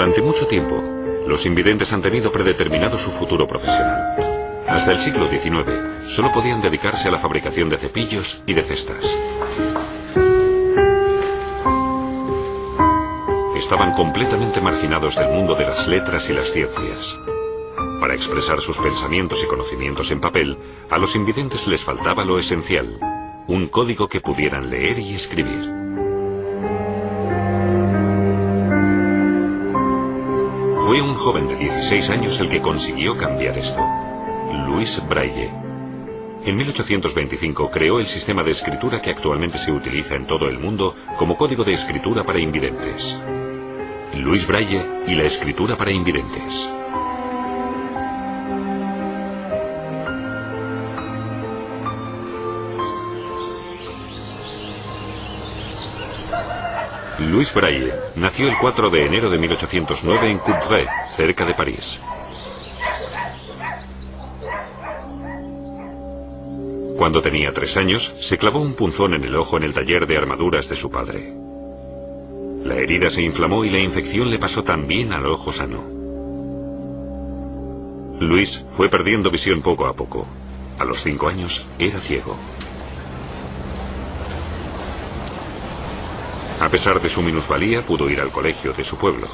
Durante mucho tiempo, los invidentes han tenido predeterminado su futuro profesional. Hasta el siglo XIX, solo podían dedicarse a la fabricación de cepillos y de cestas. Estaban completamente marginados del mundo de las letras y las ciencias. Para expresar sus pensamientos y conocimientos en papel, a los invidentes les faltaba lo esencial, un código que pudieran leer y escribir. Fue un joven de 16 años el que consiguió cambiar esto, Louis Braille. En 1825 creó el sistema de escritura que actualmente se utiliza en todo el mundo como código de escritura para invidentes. Louis Braille y la escritura para invidentes. Louis Braille nació el 4 de enero de 1809 en Coudray, cerca de París. Cuando tenía 3 años, se clavó un punzón en el ojo en el taller de armaduras de su padre. La herida se inflamó y la infección le pasó también al ojo sano. Louis fue perdiendo visión poco a poco. A los 5 años era ciego. A pesar de su minusvalía, pudo ir al colegio de su pueblo.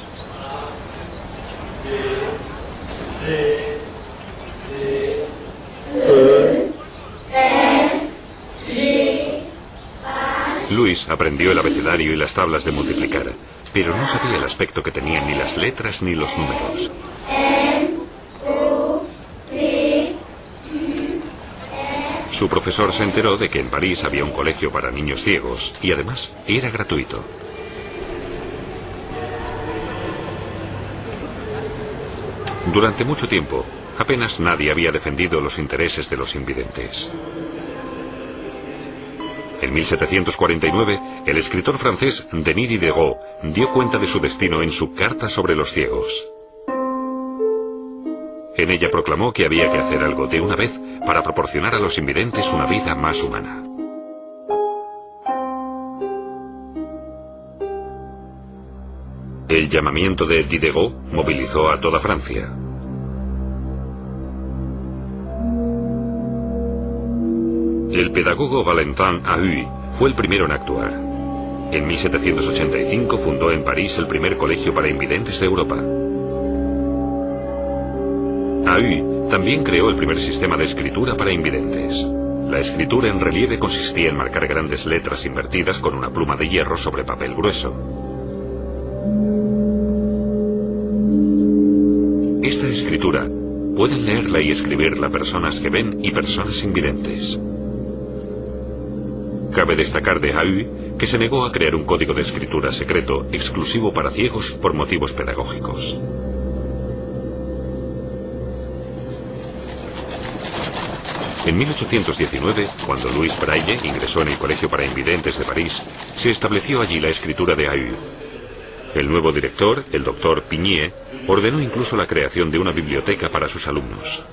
Louis aprendió el abecedario y las tablas de multiplicar, pero no sabía el aspecto que tenían ni las letras ni los números. Su profesor se enteró de que en París había un colegio para niños ciegos y además era gratuito. Durante mucho tiempo, apenas nadie había defendido los intereses de los invidentes. En 1749, el escritor francés Denis Diderot dio cuenta de su destino en su Carta sobre los ciegos. En ella proclamó que había que hacer algo de una vez para proporcionar a los invidentes una vida más humana. El llamamiento de Diderot movilizó a toda Francia. El pedagogo Valentin Ahuy fue el primero en actuar. En 1785 fundó en París el primer colegio para invidentes de Europa. Ahuy también creó el primer sistema de escritura para invidentes. La escritura en relieve consistía en marcar grandes letras invertidas con una pluma de hierro sobre papel grueso. Esta escritura pueden leerla y escribirla personas que ven y personas invidentes. Cabe destacar de Ahuy que se negó a crear un código de escritura secreto exclusivo para ciegos por motivos pedagógicos. En 1819, cuando Louis Braille ingresó en el Colegio para Invidentes de París, se estableció allí la escritura de Ahuy. El nuevo director, el doctor Pignier, ordenó incluso la creación de una biblioteca para sus alumnos.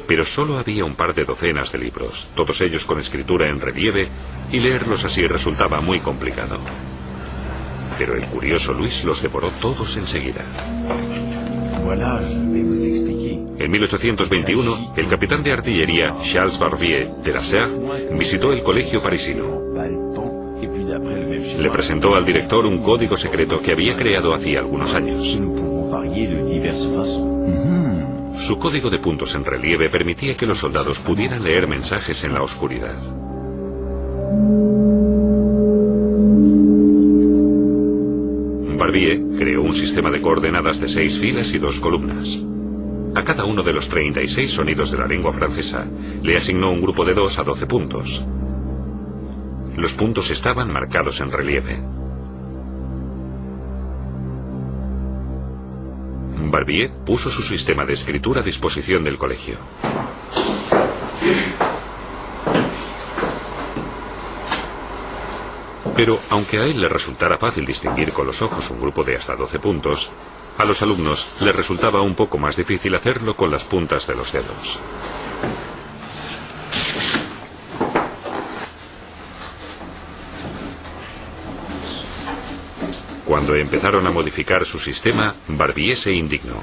Pero solo había un par de docenas de libros, todos ellos con escritura en relieve, y leerlos así resultaba muy complicado. Pero el curioso Louis los devoró todos enseguida. En 1821, el capitán de artillería Charles Barbier de la Serre visitó el colegio parisino. Le presentó al director un código secreto que había creado hacía algunos años. Su código de puntos en relieve permitía que los soldados pudieran leer mensajes en la oscuridad. Barbier creó un sistema de coordenadas de 6 filas y 2 columnas. A cada uno de los 36 sonidos de la lengua francesa le asignó un grupo de 2 a 12 puntos. Los puntos estaban marcados en relieve. Barbier puso su sistema de escritura a disposición del colegio. Pero, aunque a él le resultara fácil distinguir con los ojos un grupo de hasta 12 puntos, a los alumnos les resultaba un poco más difícil hacerlo con las puntas de los dedos. Cuando empezaron a modificar su sistema, Barbier se indignó.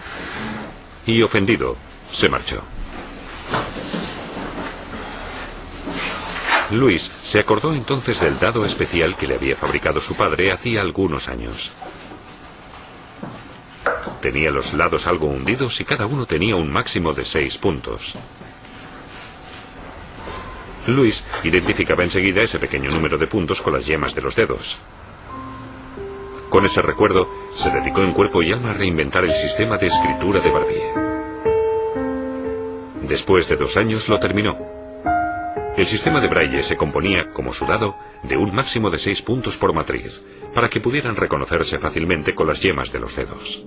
Y ofendido, se marchó. Louis se acordó entonces del dado especial que le había fabricado su padre hacía algunos años. Tenía los lados algo hundidos y cada uno tenía un máximo de 6 puntos. Louis identificaba enseguida ese pequeño número de puntos con las yemas de los dedos. Con ese recuerdo, se dedicó en cuerpo y alma a reinventar el sistema de escritura de Barbier. Después de 2 años lo terminó. El sistema de Braille se componía, como su dado, de un máximo de 6 puntos por matriz, para que pudieran reconocerse fácilmente con las yemas de los dedos.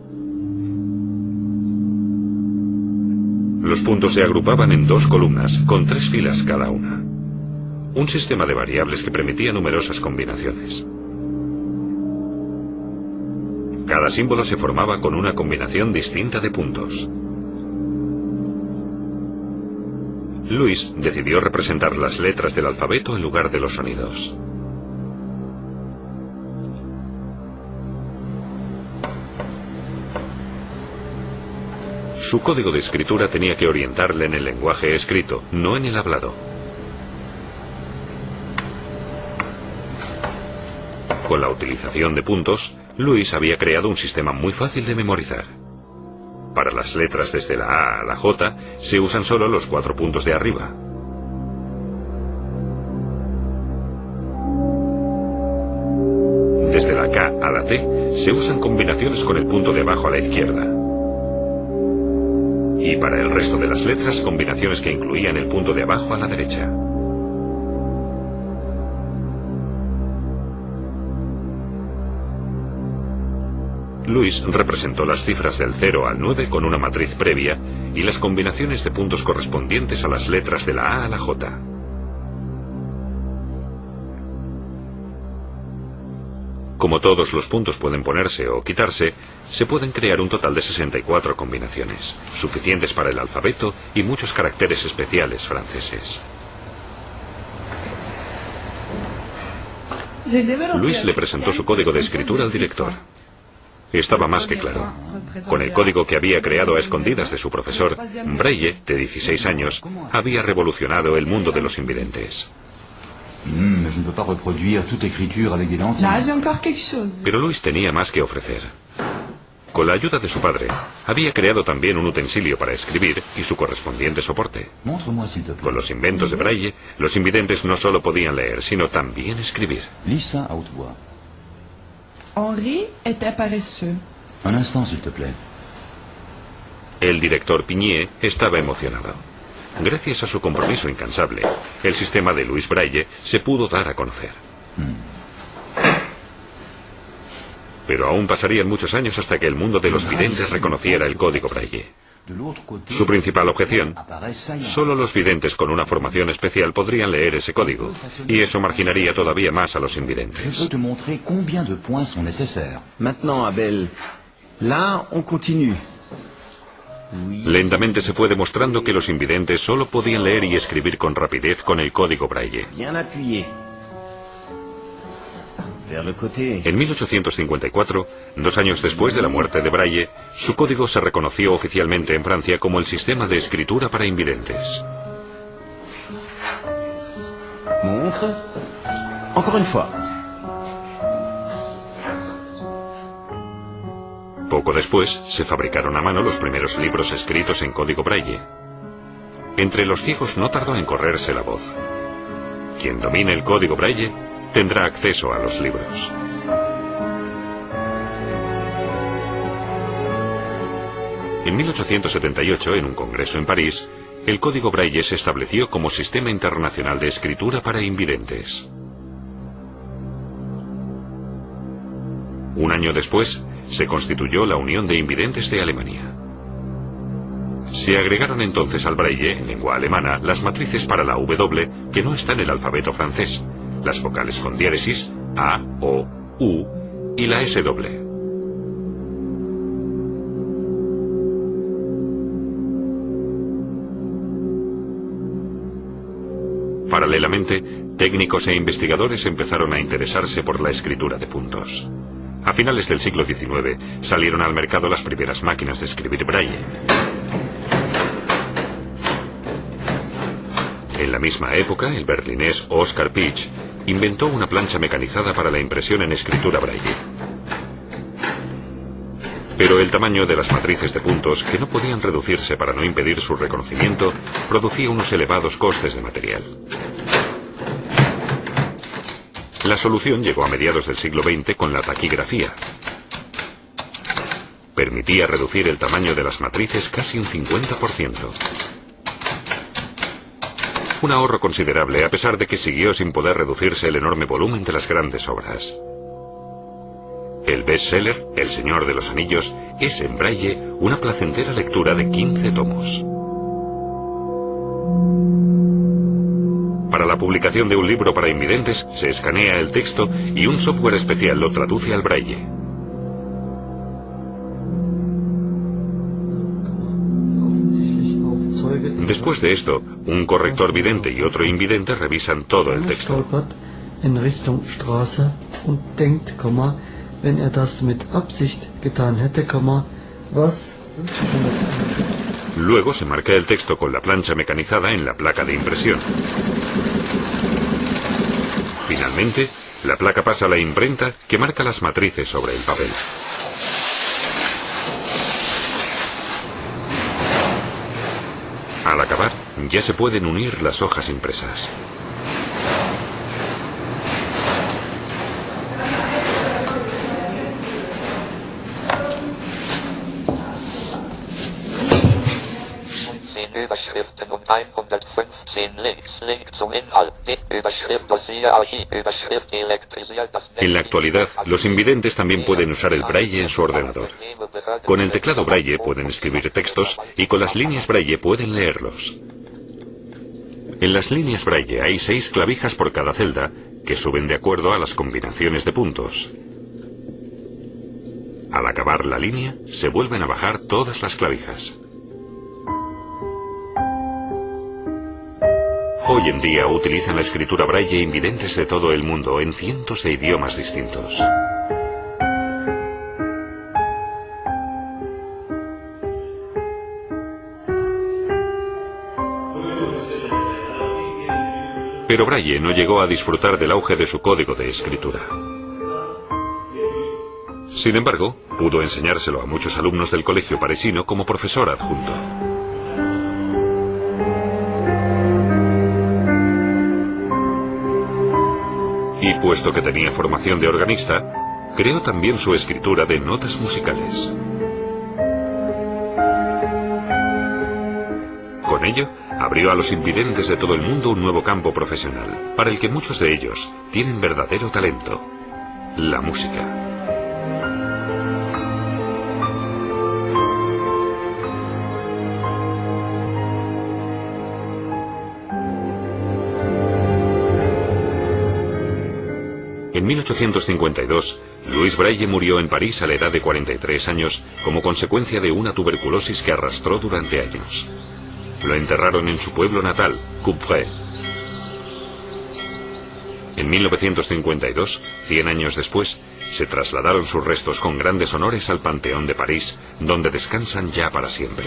Los puntos se agrupaban en 2 columnas, con 3 filas cada una. Un sistema de variables que permitía numerosas combinaciones. Cada símbolo se formaba con una combinación distinta de puntos. Louis decidió representar las letras del alfabeto en lugar de los sonidos. Su código de escritura tenía que orientarle en el lenguaje escrito, no en el hablado. Con la utilización de puntos, Louis había creado un sistema muy fácil de memorizar. Para las letras desde la A a la J se usan solo los 4 puntos de arriba. Desde la K a la T se usan combinaciones con el punto de abajo a la izquierda. Y para el resto de las letras, combinaciones que incluían el punto de abajo a la derecha. Louis representó las cifras del 0 al 9 con una matriz previa y las combinaciones de puntos correspondientes a las letras de la A a la J. Como todos los puntos pueden ponerse o quitarse, se pueden crear un total de 64 combinaciones, suficientes para el alfabeto y muchos caracteres especiales franceses. Louis le presentó su código de escritura al director. Estaba más que claro. Con el código que había creado a escondidas de su profesor, Braille, de 16 años, había revolucionado el mundo de los invidentes. Pero Louis tenía más que ofrecer. Con la ayuda de su padre, había creado también un utensilio para escribir y su correspondiente soporte. Con los inventos de Braille, los invidentes no solo podían leer, sino también escribir. Henri était paresseux. Un instant, s'il te plaît. El director Pigné estaba emocionado. Gracias a su compromiso incansable, el sistema de Louis Braille se pudo dar a conocer. Pero aún pasarían muchos años hasta que el mundo de los videntes reconociera el código Braille. Su principal objeción: solo los videntes con una formación especial podrían leer ese código, y eso marginaría todavía más a los invidentes. Maintenant, Abel, là, on continue. Lentamente se fue demostrando que los invidentes solo podían leer y escribir con rapidez con el código Braille. Bien appuyé. Vers le côté. En 1854, 2 años después de la muerte de Braille, su código se reconoció oficialmente en Francia como el sistema de escritura para invidentes. Montre. Encore une fois. Poco después, se fabricaron a mano los primeros libros escritos en código Braille. Entre los ciegos no tardó en correrse la voz. Quien domine el código Braille tendrá acceso a los libros. En 1878, en un congreso en París, el código Braille se estableció como Sistema Internacional de Escritura para Invidentes. Un año después, se constituyó la Unión de Invidentes de Alemania. Se agregaron entonces al Braille, en lengua alemana, las matrices para la W que no está en el alfabeto francés, las vocales con diéresis, A, O, U y la SW. Paralelamente, técnicos e investigadores empezaron a interesarse por la escritura de puntos. A finales del siglo XIX salieron al mercado las primeras máquinas de escribir braille. En la misma época, el berlinés Oskar Piëch inventó una plancha mecanizada para la impresión en escritura braille. Pero el tamaño de las matrices de puntos, que no podían reducirse para no impedir su reconocimiento, producía unos elevados costes de material. La solución llegó a mediados del siglo XX con la taquigrafía. Permitía reducir el tamaño de las matrices casi un 50%. Un ahorro considerable, a pesar de que siguió sin poder reducirse el enorme volumen de las grandes obras. El bestseller, El Señor de los Anillos, es en braille una placentera lectura de 15 tomos. Para la publicación de un libro para invidentes, se escanea el texto y un software especial lo traduce al braille. Después de esto, un corrector vidente y otro invidente revisan todo el texto. Luego se marca el texto con la plancha mecanizada en la placa de impresión. Finalmente, la placa pasa a la imprenta que marca las matrices sobre el papel. Al acabar, ya se pueden unir las hojas impresas. Überschriften und 115 Links. Link zum Inhalt. Die Überschrift Dossier Archiv. Überschrift elektrisiert das Netz. En la actualidad, los invidentes también pueden usar el braille en su ordenador. Con el teclado braille pueden escribir textos y con las líneas braille pueden leerlos. En las líneas braille hay 6 clavijas por cada celda que suben de acuerdo a las combinaciones de puntos. Al acabar la línea, se vuelven a bajar todas las clavijas. Hoy en día utilizan la escritura braille invidentes de todo el mundo en cientos de idiomas distintos. Pero Braille no llegó a disfrutar del auge de su código de escritura. Sin embargo, pudo enseñárselo a muchos alumnos del colegio parisino como profesor adjunto. Y puesto que tenía formación de organista, creó también su escritura de notas musicales. Con ello, abrió a los invidentes de todo el mundo un nuevo campo profesional, para el que muchos de ellos tienen verdadero talento: la música. En 1852, Louis Braille murió en París a la edad de 43 años como consecuencia de una tuberculosis que arrastró durante años. Lo enterraron en su pueblo natal, Coupvray. En 1952, 100 años después, se trasladaron sus restos con grandes honores al Panteón de París, donde descansan ya para siempre.